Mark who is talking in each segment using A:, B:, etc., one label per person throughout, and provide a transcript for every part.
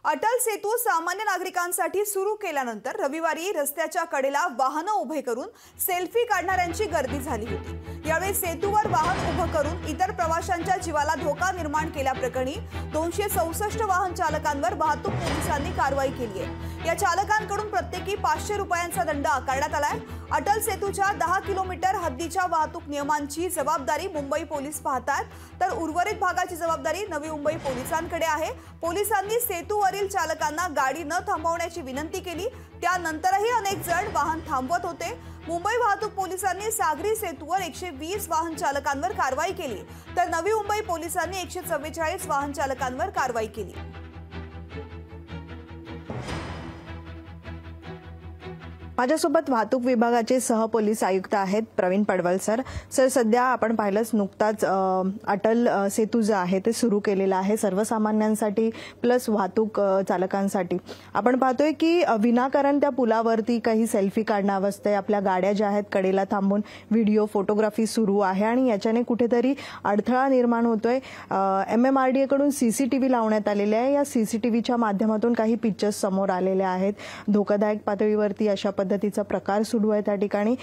A: अटल सेतू सामान्य नागरिकांसाठी सुरू केल्यानंतर रविवारी रस्त्याच्या कडेला वाहनं उभे करून सेल्फी काढणाऱ्यांची गर्दी झाली होती। यावेळी सेतूवर वाहन उभं करून इतर प्रवाशांच्या जीवाला धोका निर्माण केल्याप्रकरणी 264 वाहन चालकांवर वाहतूक पोलिसांनी कारवाई केली आहे। या चालकांकडून प्रत्येकी 500 रुपयांचा दंड आकारण्यात आलाय। अटल सेतूच्या 10 किलोमीटर हद्दीच्या वाहतूक नियमांची जबाबदारी मुंबई पोलीस पाहतात, तर उर्वरित भागाची जबाबदारी नवी मुंबई पोलिसांकडे आहे। पोलिसांनी सेतूवरील चालकांना गाडी न थांबवण्याची विनंती केली, त्यानंतरही अनेक जण वाहन थांबवत होते। मुंबई वाहतूक पोलिसांनी सागरी सेतूवर 120 वाहन चालकांवर कारवाई केली, तर नवी मुंबई पोलिसांनी 144 वाहन चालकांवर कारवाई केली।
B: माझ्यासोबत वाहतूक विभागाचे सहपोलीस आयुक्त आहेत प्रवीण पडवल सर। सध्या आपण पाहिलंच नुकताच अटल सेतू जे आहे ते सुरू केलेलं आहे सर्वसामान्यांसाठी प्लस वाहतूक चालकांसाठी। आपण पाहतोय की विनाकारण त्या पुलावरती काही सेल्फी काढणं अवस्थे, आपल्या गाड्या ज्या आहेत कडेला थांबून व्हिडिओ फोटोग्राफी सुरू आहे आणि याच्याने कुठेतरी अडथळा निर्माण होतोय। MMRDA कडून CCTV लावण्यात आलेले आहे। या CCTVच्या माध्यमातून काही पिक्चर्स समोर आलेले आहेत। धोकादायक पातळीवरती अशा पद्धतीचा प्रकार सुरू आहे त्या ठिकाणी।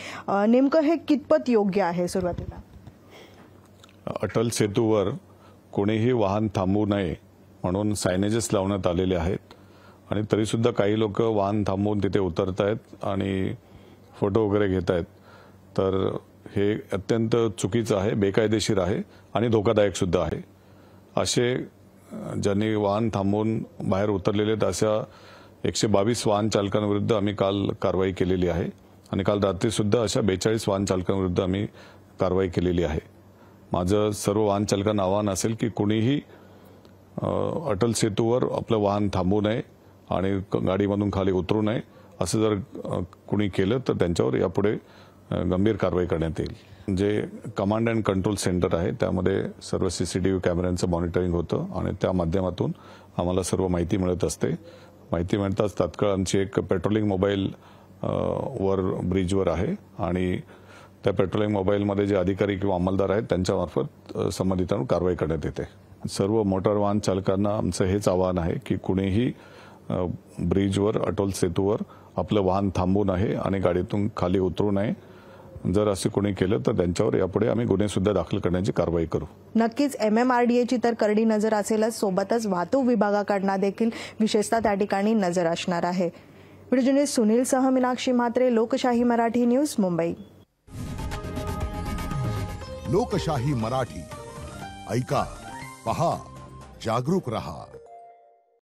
B: नेमकं हे कितपत योग्य आहे? सुरुवातीला
C: अटल सेतूवर कोणीही वाहन थांबवू नये म्हणून सायनेजेस लावण्यात आलेले आहेत आणि तरी सुद्धा काही लोक वाहन थांबवून तिथे उतरत आहेत आणि फोटो वगैरे घेत आहेत। तर हे अत्यंत चुकीचं आहे, बेकायदेशीर आहे आणि धोकादायक सुद्धा आहे। असे ज्यांनी वाहन थांबवून बाहेर उतरलेले आहेत अशा 122 वाहन चालकांविरुद्ध आम्ही काल कारवाई केलेली आहे आणि काल रात्री सुद्धा अशा 42 वाहन चालकांविरुद्ध आम्ही कारवाई केलेली आहे। माझं सर्व वाहन चालकांना आवाहन असेल की कोणीही अटल सेतूवर आपलं वाहन थांबवू नये आणि गाडीमधून खाली उतरू नये। असं जर कोणी केलं तर त्यांच्यावर यापुढे गंभीर कारवाई करण्यात येईल। जे कमांड अँड कंट्रोल सेंटर आहे त्यामध्ये सर्व CCTV कॅमेऱ्यांचं मॉनिटरिंग होतं आणि त्या माध्यमातून आम्हाला सर्व माहिती मिळत असते। माहिती मिळताच तात्काळ आमची एक पेट्रोलिंग मोबाईल वर ब्रिजवर आहे आणि त्या पेट्रोलिंग मोबाईलमध्ये जे अधिकारी किंवा अंमलदार आहेत त्यांच्यामार्फत संबंधितांवर कारवाई करण्यात येते। सर्व मोटार वाहन चालकांना आमचं हेच आवाहन आहे की कुणीही ब्रिजवर अटल सेतूवर आपलं वाहन थांबवू नये आणि गाडीतून खाली उतरू नये। जर असं कोणी केलं तर त्यांच्यावर यापुढे आम्ही गुन्हे सुद्धा दाखल करण्याची कारवाई करू।
B: नक्कीच MMRDA ची तर करडी नजर असेलच, सोबतच वाहतूक विभागाकडून देखील विशेषतः त्या ठिकाणी नजर असणार आहे। व्हिडिओ जर्नलिस्ट सुनील सह मीनाक्षी म्हात्रे, लोकशाही मराठी न्यूज, मुंबई।
D: लोकशाही मराठी ऐका, पहा, जागरूक रहा।